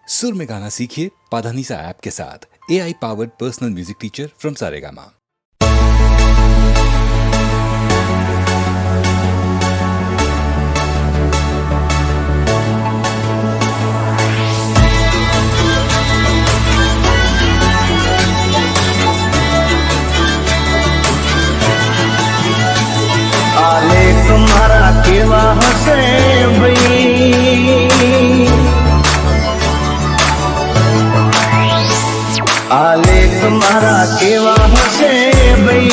सुर में गाना सीखिए पाधानीसा ऐप के साथ। AI powered personal music teacher from Saregama. आलेख मारा केवा हसे भई, आलेख मारा केवा हसे भई,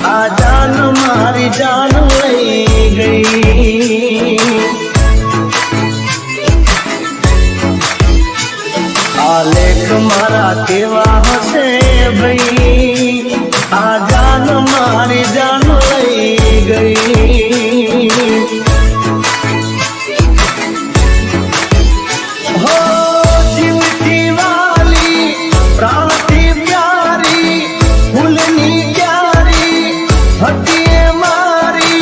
आ जान मारी जान लई गई। आलेख मारा केवा हसे भई, आ जान मारी जान लई गई। हो जीवती वाली प्राणती प्यारी, फूलनी प्यारी हटिए मारी,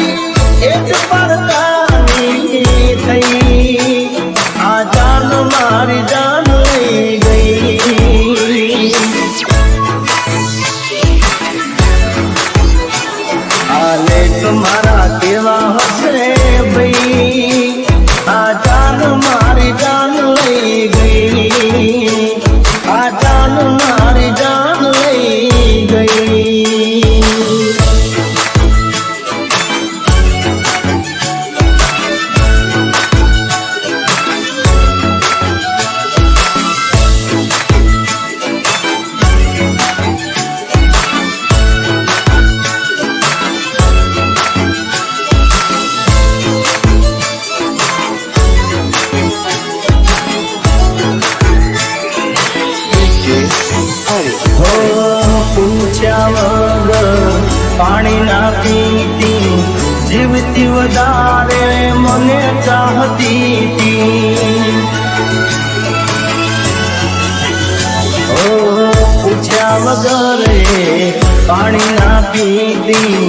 एक परदानी थई, आ जान मारी जान लई गई। आलेख मारा केवा हसे भई, आ जान मारी जान लई गई, आ जान मारी जान लई गई। हो પૂછ્યા વગર પાણી ના પીતી, જીવતી વધારે મને ચાહતી તી। हो પૂછ્યા વગર પાણી ના પીતી,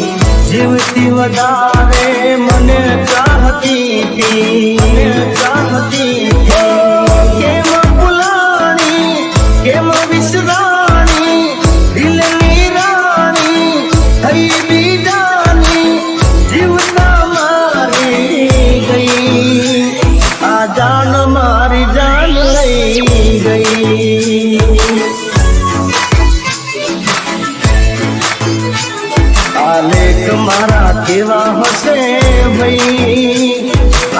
જીવતી વધારે મને ચાહતી તી, મને ચાહતી તી। કેમ ભૂલાણી કેમ વિસરાણી, દિલની રાણી થઈ બીજાની, જીવતા મારી ગઈ, આ જાન મારી જાન લઈ ગઈ। આલેખ મારા કેવા હશે ભઈ,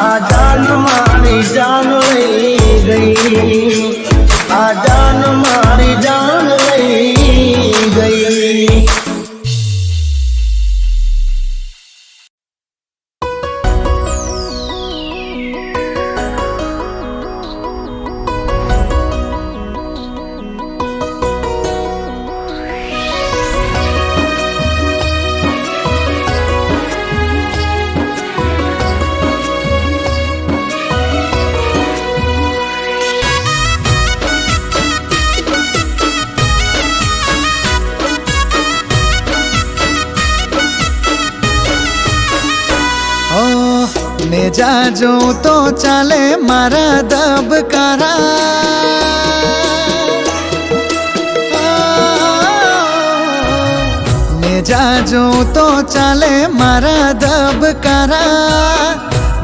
આ જાન મારી જાન લઈ ગઈ, आ जान मारी जान लई गई। ને જાજો તો ચાલે મારા દબકારા, ને જાજો તો ચાલે મારા દબકારા,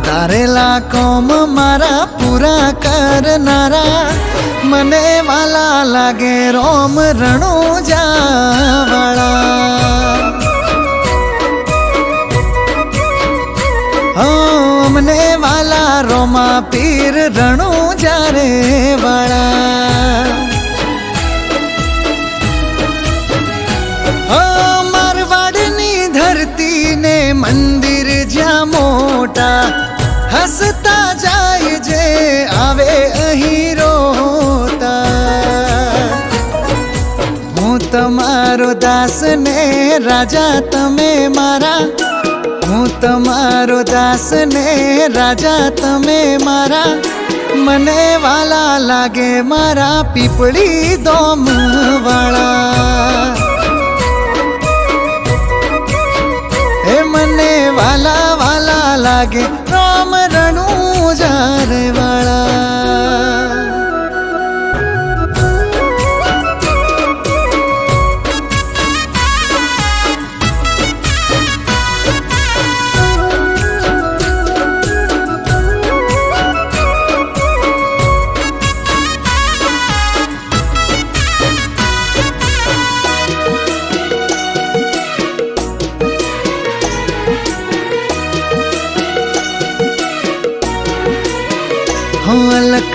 ધારેલા કોમ મારા પૂરા કરનારા, મને વાલા લાગે રોમ રણુજા વાળા। મને વાલા રોમા પીર રણુ જારે વાળા। મારવાડની ધરતી ને મંદિર જ્યાં મોટા, હસતા જાય જે આવે અહીં રોતા। હું તમારો દાસ ને રાજા તમે મારા, હું તમારો દાસ ને રાજા તમે મારા, મને વાલા લાગે મારા પીપળી દોમ વાળા। એ મને વાલા વાલા લાગે રામ રણુ જારે વાળા।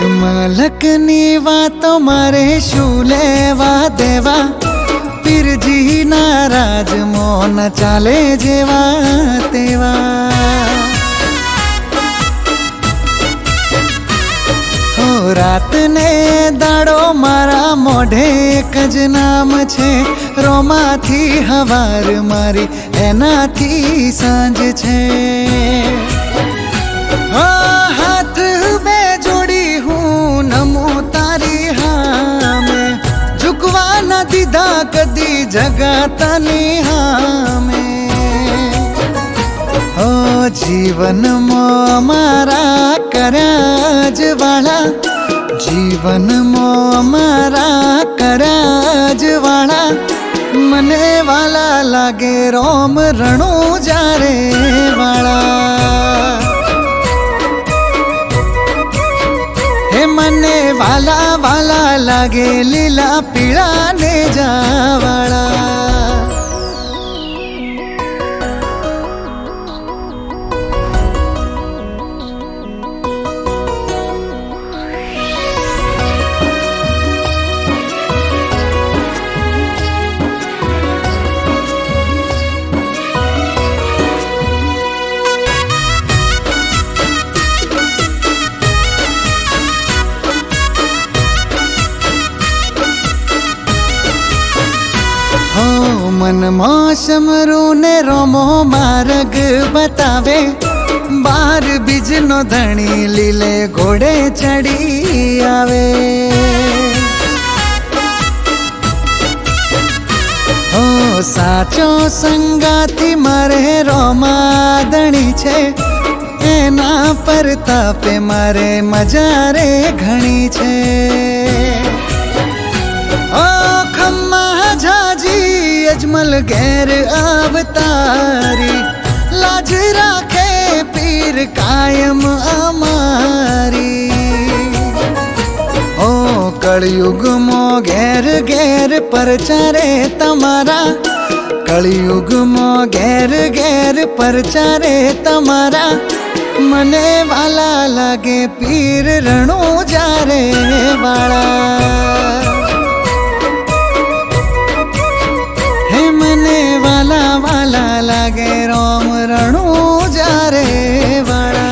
મલકની વાતો મારે શું લેવા દેવા, પીરજી ના રાજ મોન ચાલે જેવા તેવા. હો રાત ને દાડો મારા મોઢે એક જ નામ છે, રોમાથી હવાર મારી એનાથી સાંજ છે. હાથ બે જોડી હું નમું તારી હામે, ઝુકવા ન દીધા કદી જગતની હામે. ઓ જીવનમાં મારા કર્યા જ વાળા, જીવનમાં મારા કર્યા જ વાળા, મને વાલા લાગે રોમ રણું જારે વાળા. હે મને વાલા વાલા લાગે લીલા પીળા ને જાવાળા. મન મોસમ રૂને રોમો માર્ગ બતાવે, બાર બીજનો ધણી લીલે ઘોડે ચડી આવે. ઓ સાચો સંગાથી મારે રોમા ધણી છે, એના પર તાપે મારે મજા રે ઘણી છે. ઓ ખમ્મા જાજી અજમલ ઘેર અવતારી, લાજ રાખે પીર કાયમ અમારી. ઓ કળયુગમાં ઘેર ઘેર પરચારે તમારા, કળયુગમાં ઘેર ઘેર પરચારે તમારા, મને વાલા લાગે પીર રણું જારે વાળા. મને વાલા વાલા લાગે રોમ રણું જારે વાળા.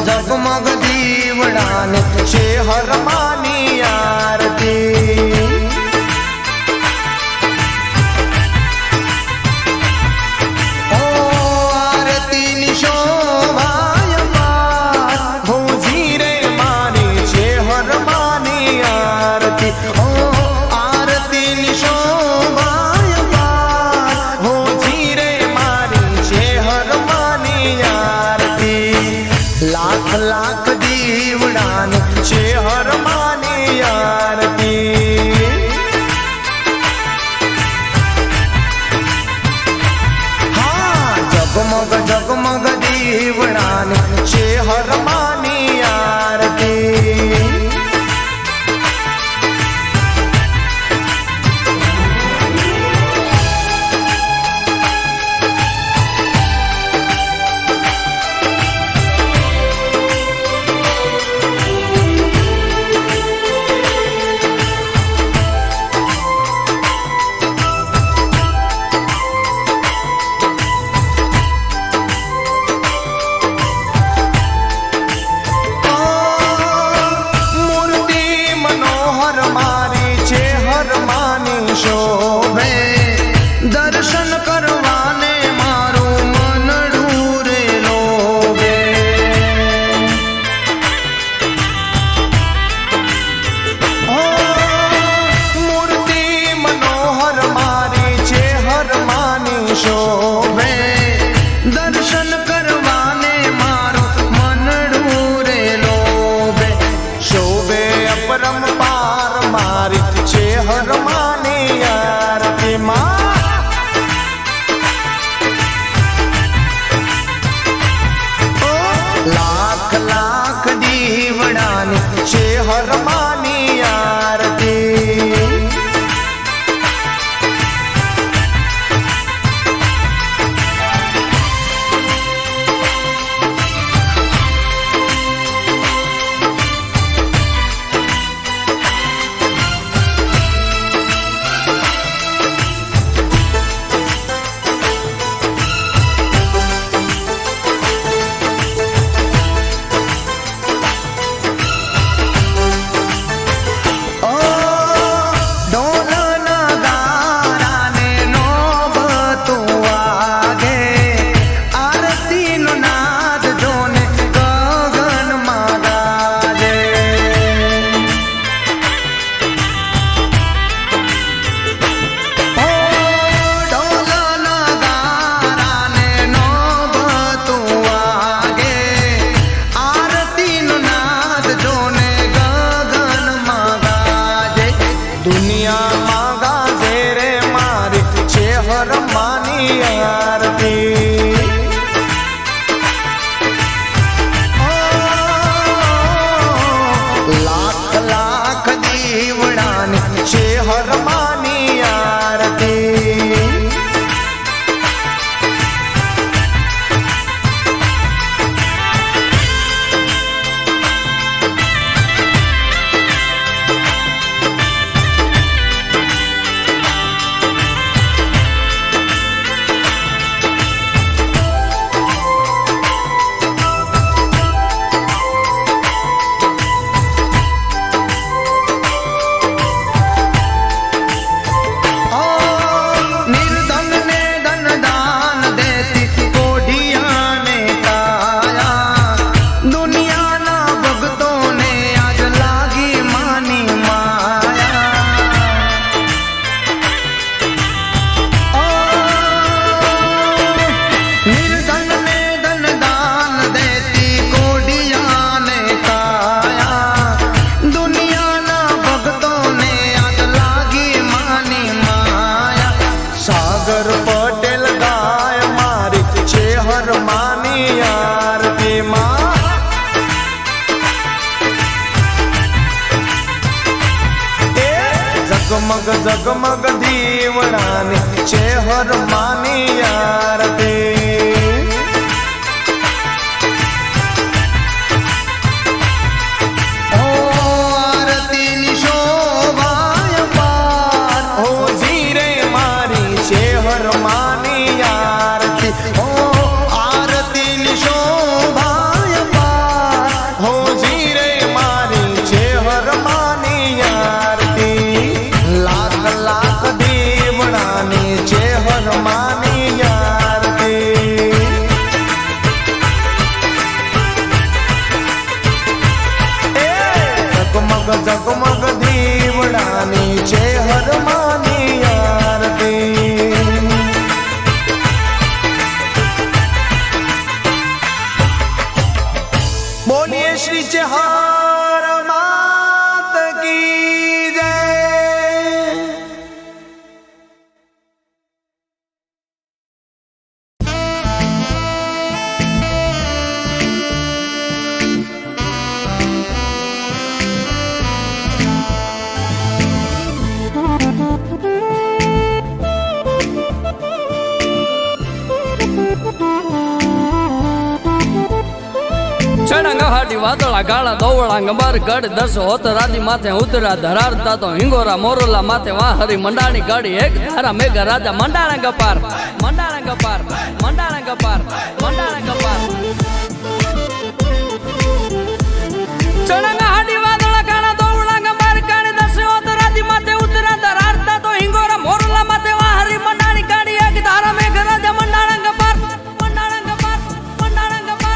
જગમગ દીવડાને છે હરમાની આરતી. ઓ આરતીની શોભાય પાર, ભોજી રે મારી છે હરમાની આરતી. ઓ આરતીની શોભાય પાર, ભોજી રે મારી છે હરમાની આરતી. લાખ લાખ દીવડાને છે હરમાની આરતી. હા જગમગ જગમગ દીવડાને છે હરમાની આરતી. જગમગ દીવડાની છે હર માની આરતી જગમગ દીવડાની છે હરમાની આરતી બોલીએ શ્રી ચહાર માત કી જય હાડી વાદળા ગાળા દોવળા ગંબાર ગઢ દસ હોત રાધી માથે ઉતરા ધરારતા તો હિંગોરા મોરલા માથે વાહરી મંડાણી ગાડી એક ધારા મેઘ રાજા મંડાણા ગપાર મંડાણા ગપાર મંડાણા ગપાર મંડાણા ગપાર ચણાંગા હાડી વાદળા ગાળા દોવળા ગંબાર ગઢ દસ હોત રાધી માથે ઉતરા ધરારતા તો હિંગોરા મોરલા માથે વાહરી મંડાણી ગાડી એક ધારા મેઘ રાજા મંડાણા ગપાર મંડાણા ગપાર મંડાણા ગપાર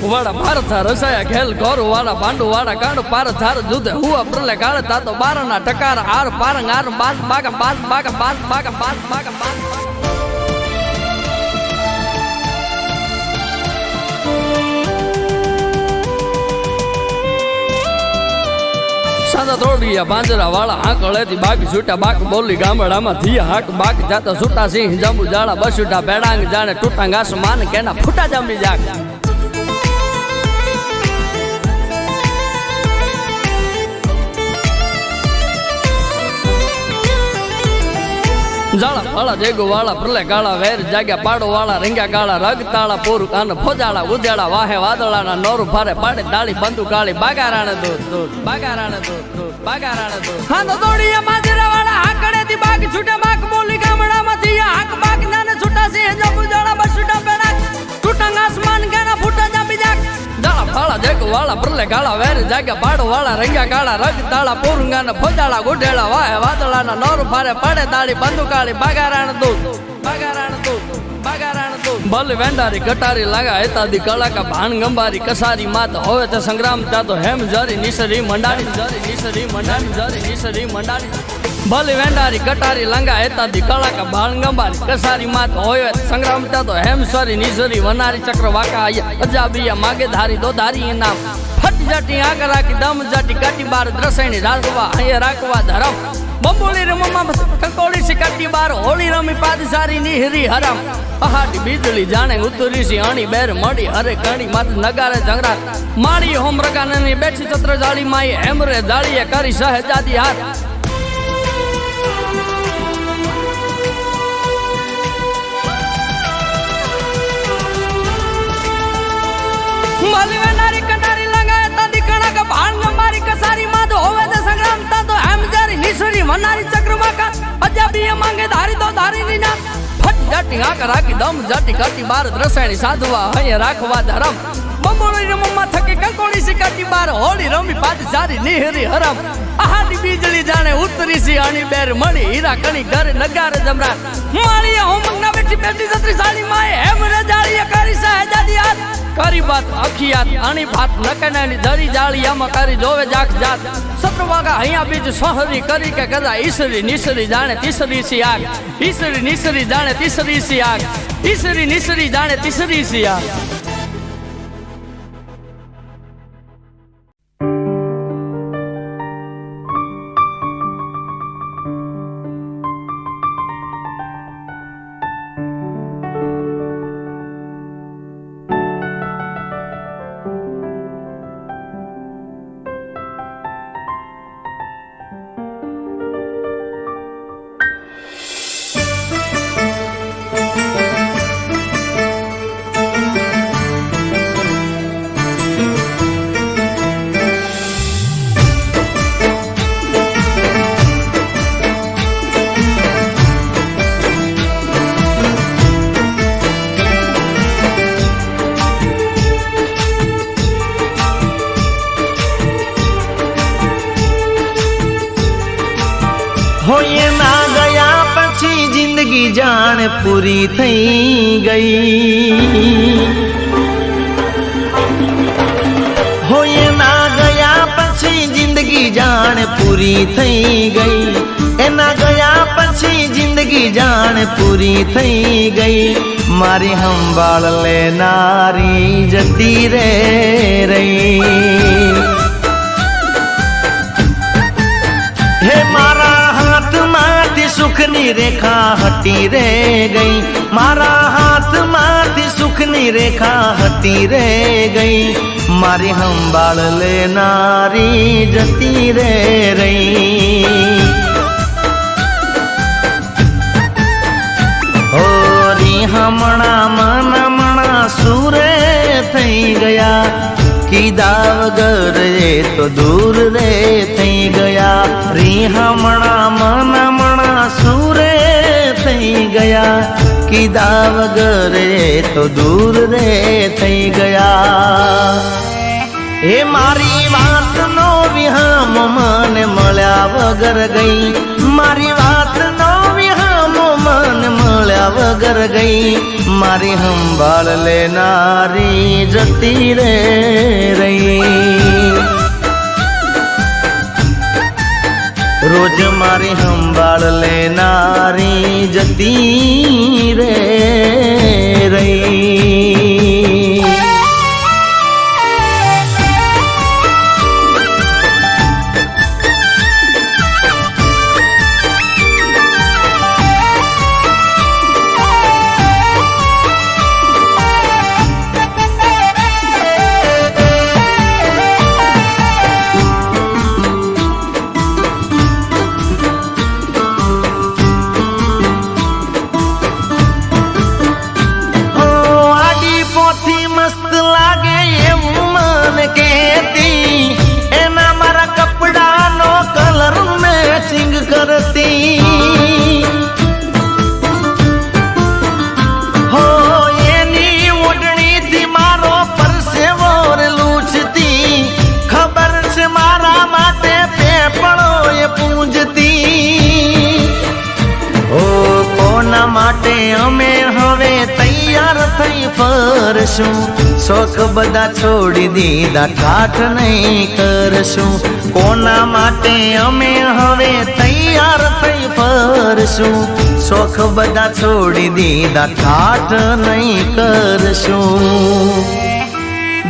વાડા ભારથા રસાયા ખેલ ગોર વાડા પાંડુ વાડા કાંડ પાર થાર જુદે હુઆ પ્રલે કાળ તાતો બારના ટકાર આર પારંગ આર બાસ બાગા બાસ બાગા બાસ બાગા બાસ બાગા બાસ સાદા તોડિયા પાંજરા વાળા આંકળેથી બાક છૂટા બાક બોલી ગામડામાં થયા હાક બાક જાતા છૂટા સિંહ જાંબુ જાળા બસુટા બેડાંગ જાણે ટૂટાંગ આસમાન કેના ફૂટા જાંબી જાગ જાળા વાળા જેગો વાળા પ્રલે ગાળા વેર જાગ્યા પાડો વાળા રંગ્યા ગાળા રગ તાળા પોરું કાન ફોજાળા ઉજાળા વાહે વાદળાના નોર ભારે પાડે દાળી બંદુ કાળી બાગારાણે દૂધ દૂધ બાગારાણે દૂધ દૂધ બાગારાણે દૂધ હા તો દોડીયા માજરા વાળા હાકડેથી બાગ છૂટે બાક બોલી ગામડામાં થયા હાક બાક નાને છૂટા સિંહ જંબુ જાળા બસુટા પેડા ટૂટાંગ આસમાન કેના ફૂટા જાંબી જાક જાળા ફાળા જેગો વાળા પ્રલે ગાળા વેર જાગ્યા પાડો વાળા રંગ્યા ગાળા રગ તાળા પોરુંગાના ફોજાળા ગુઢેળા વાહે વાદળાના નોર ભારે પાડે દાળી બંદુ કાળી બાગારાણ દૂધ બાગારાણ દૂધ બાગારાણ દૂધ બલ વેંડારી કટારી લાગા હેતાદી કળાકા ભાણ ગંબારી કસારી માત હવે તે સંગ્રામ જાતો હેમ જરી નિસરી મંડાડી જરી નિસરી મંડાડી જરી નિસરી મંડાડી બલ વેંડારી કટારી લંગા હેતાદી કળાકા ભાણ ગંબારી કસારી માત હોય સંગ્રામ જાતો હેમ સરી નિસરી વનારી ચક્ર વાકા આયા અજાબિયા માગે ધારી દો ધારી ઇનામ ફટ જટી આગ રાખી દમ જટી કાટી બાર દ્રસેણી રાખવા અહીંયા રાખવા ધરમ બંબોળી રમવા કંકોળી સિકાટી બાર હોળી રમી પાદસારી ની હરી હરામ પહાડી બીજળી જાણે ઉતરી સી અણી બેર મળી હરે કણી માત નગારે જંગરા માળી હોમ રકાનની બેઠી ચત્ર જાળી માઈ હેમરે જાળીએ કરી સહેજાદી હાથ માલી વેનારી કટારી લંગાય તાદી કણક ભાણ મારી કસારી માદ હોવે તે સંગ્રામ તા તો હેમ જારી નિસરી વનારી ચક્રવાકા અજાબીએ માંગે ધારી તો ધારી ની ના ફટ જટી આક રાખી દમ જટી કટી બાર દ્રસેણી સાધવા હૈયે રાખવા ધરમ બંબોળી રમવા થકી કંકોળી સિકાટી બાર હોળી રમી પાદ જારી નિહરી હરમ આહાડી બીજળી જાણે ઉતરી સી અણી બેર મળી હીરા કણી ઘર નગારે જમરા માળીએ હોમંગ ના બેઠી બેઠી સત્રી સાડી માએ હેમ રજાળીએ કરી સહેજાદી હાથ કરી બાત અખિયાત અણી ભાત નકનાની ધરી જાળી આમાં કરી જોવે જાખ જાત સત્રવાગા અહીંયા બીજ સોહરી કરી કે કદા ઈસરી નિસરી જાણે તીસરી સી આગ ઈસરી નિસરી જાણે તીસરી સી આગ ઈસરી નિસરી જાણે તીસરી સી આગ એના ગયા પછી જિંદગી જાણ પૂરી થઈ ગઈ હો એના ગયા પછી જિંદગી જાણ પૂરી થઈ ગઈ એના ગયા પછી જિંદગી જાણ પૂરી થઈ ગઈ મારી સંભાળ લેનારી જતી રે રહી હે મારા હાથમાંથી સુખની રેખા હટી રે ગઈ મારા હાથમાંથી સુખની રેખા હટી રે ગઈ મારી સંભાળ લેનારી જતી રે રહી હમણા સુરે થઈ ગયા કીધા વગર એ તો દૂર રે થઈ ગયા હમણા સુરે થઈ ગયા કીધા વગર એ તો દૂર રે થઈ ગયા હે મારી વાત નો વિહામ મને મળ્યા વગર ગઈ મારી વાત નો વિહામ મને મળ્યા વગર ગઈ મારી સંભાળ લેનારી જતી રે રહી રોજ મારી સંભાળ લેનારી જતી રે રહી અમે હવે તૈયાર થઈ ફરશું શોખ બધા છોડી દીધા ઠાઠ નહીં કરશું કોના માટે અમે હવે તૈયાર થઈ ફરશું શોખ બધા છોડી દીધા ઠાઠ નહીં કરશું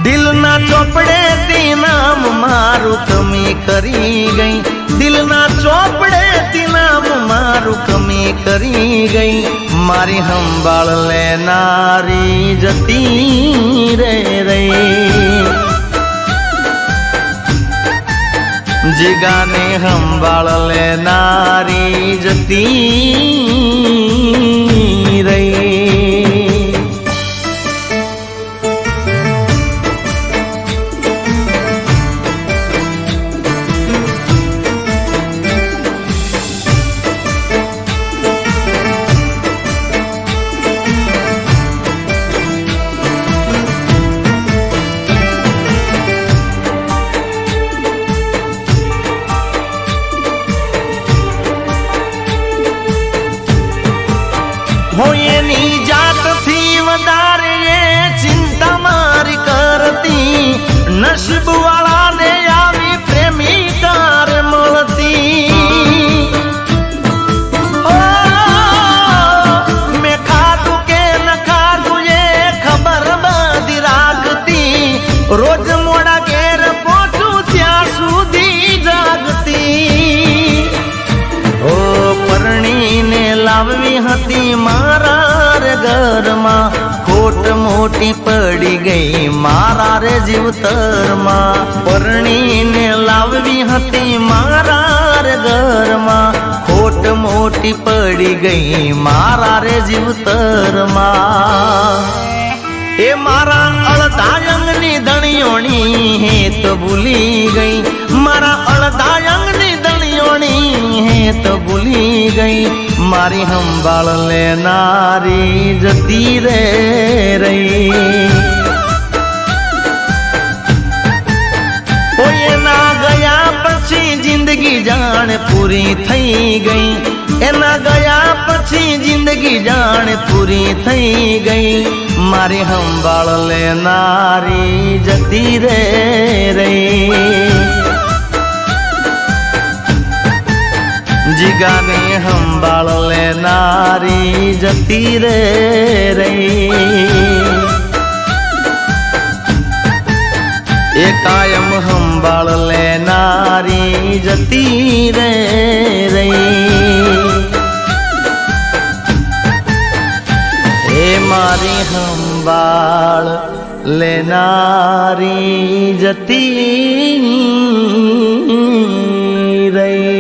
દિલના ચોપડે તે નામ મારું કમી કરી ગઈ દિલના ચોપડે તે નામ મારું કમી કરી ગઈ મારી સંભાળ લેનારી જતી રે રહી જીગાને સંભાળ લેનારી જતી રહી એની જાતથી વધારે ચિંતા મારી કરતી નસીબ વાળાને આવી પ્રેમિકાર મળતી મેં ખાધું કે ન ખાધું એ ખબર બધી રાખતી રોજ મોડા ઘેર પહોંચું ત્યાં સુધી જાગતી પરણીને લાવવી હતી મારા રે ઘરમાં ખોટ મોટી પડી ગઈ મારા રે જીવતરમાં પરણીને લાવવી હતી મારા રે ઘરમાં ખોટ મોટી પડી ગઈ મારા રે જીવતરમાં એ મારા અડધા અંગની ધણીઓણી હે તો ભૂલી ગઈ મારા અડધા અંગની ધણીઓણી હે તો ભૂલી ગઈ મારી સંભાળ લેનારી જતી રે રહી કોઈ ના ગયા પછી જિંદગી જાણ પૂરી થઈ ગઈ, એના ગયા પછી જિંદગી જાણ પૂરી થઈ ગઈ, મારી સંભાળ લેનારી જતી રે રહી, જીગાને સંભાળ લેનારી જતી રે રહી, એ કાયમ સંભાળ લેનારી જતી રે રહી, એ મારી સંભાળ લેનારી જતી રહી।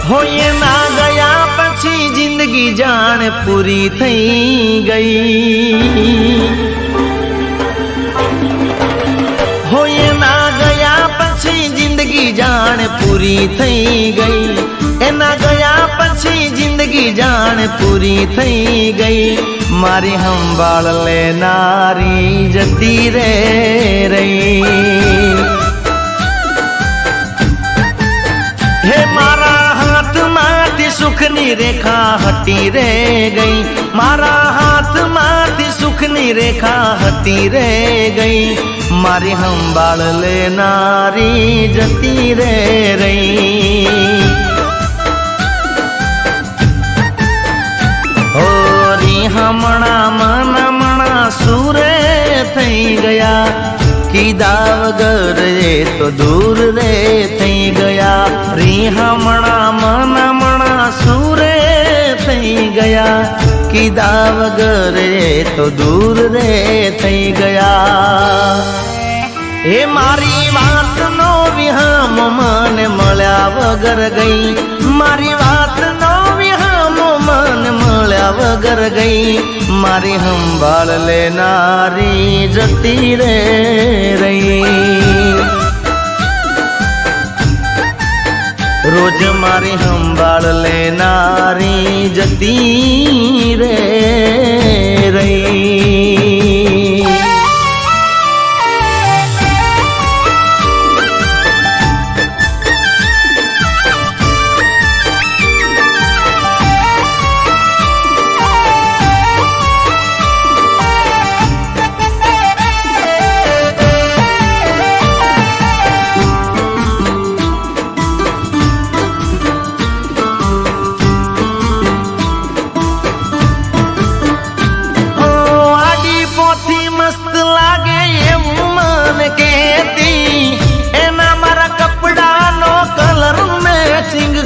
होए ना गया पछी जिंदगी जान पूरी थई गई, होए ना गया पछी जिंदगी जान पूरी थई गई, एना गया पछी जिंदगी जान पूरी थई गई, मारी संभाळ लेनारी जती रे रही, हे मारा हाथ माथी सुखनी रेखा हटी रे गई, मारा हाथ माथी सुखनी रेखा हटी रे गई, मारी संभाळ लेनारी जती रे रही, होरी हमणा मनमणा सूरे थई गया, कीधा वगर रे तो दूर रे थई गया, री हमणा मनमणा सूरे थई गया, कीधा वगर रे तो दूर रे थई गया, हे मारी वात नो विहाम मन मळ्या वगर गई, मारी वात नो विहाम मन मळ्या वगर गई, मारी संभाळ लेनारी जती रे रही, रोज मारी संभाळ लेनारी जती रे रही।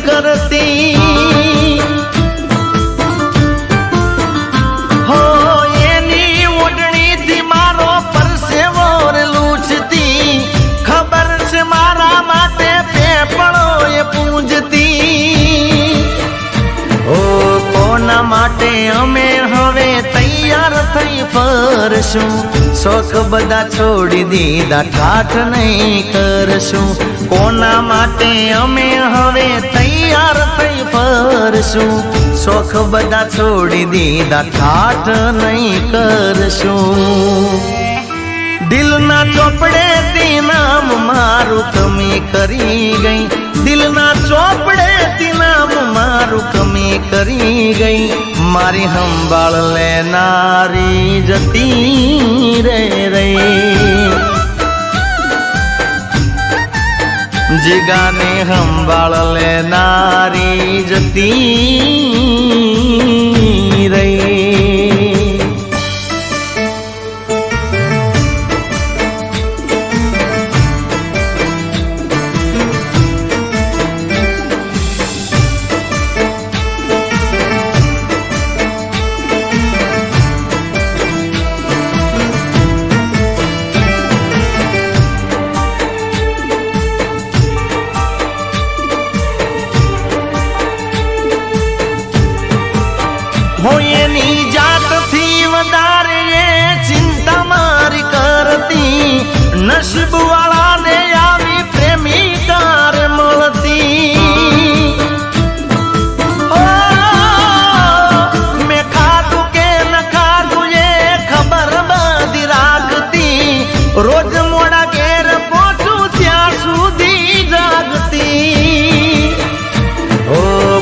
करती हो एनी ओढ़नी थी मारो परसेवो लूछती, खबर से मारा माटे पेपड़ो ये पूंजती, ओ कोना माटे अमे हवे तैयार थई फरशुं, शौक बधा छोड़ी दीधा ठाठ नहीं करशुं, कोना माटे अमे हवे तैयार थई फरशुं, शौक बधा छोड़ी दीधा ठाठ नहीं करशुं, दिल ना चोपड़े ती नाम मारू कमी करी गई, दिल ना चोपड़े ती नाम मारू कमी करी गई, मारी संभाळ लेनारी जती रे रही, जिगाने संभाळ लेनारी जती ગઈ. હોય એની જાતથી વધારે એ ચિંતા મારી કરતી, નસીબ વાળાને આવી પ્રેમિકાર મળતી. ઓ, મેં ખાધું કે ન ખાધું એ ખબર બધી રાખતી, રોજ મોડા ઘેર પહોંચું ત્યાં સુધી જાગતી. ઓ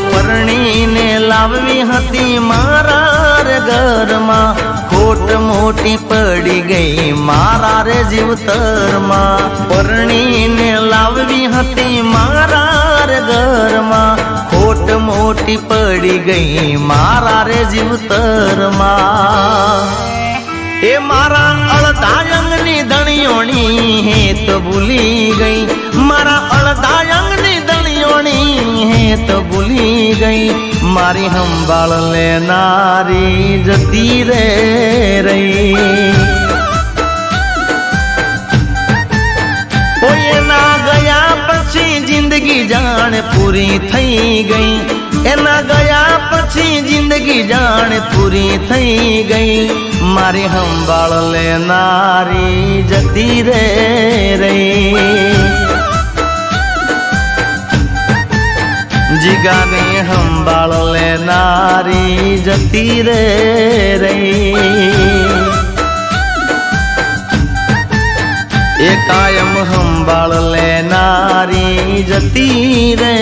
પરણીને લાવવી હતી મારા રે ઘરમાં, ખોટ મોટી પડી ગઈ મારા રે જીવતરમાં. પરણીને લાવવી હતી મારા રે ઘરમાં, ખોટ મોટી પડી ગઈ મારા રે જીવતરમાં. એ મારા અડધા અંગની ધણીઓણી હે તો ભૂલી ગઈ, મારા અડધા અંગની ધણીઓણી હે તો ભૂલી ગઈ. મારી સંભાળ લેનારી જતી રે રહી. એના ગયા પછી જિંદગી જાણે પૂરી થઈ ગઈ, એના ગયા પછી જિંદગી જાણે પૂરી થઈ ગઈ. મારી સંભાળ લેનારી જતી રે રહી. જીગાને સંભાળ લેનારી જતી રે રહી. એ કાયમ સંભાળ લેનારી જતી રે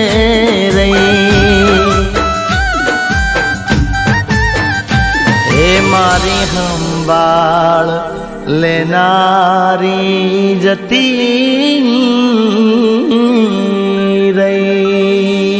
રહી. એ મારી સંભાળ લેનારી જતી રહી.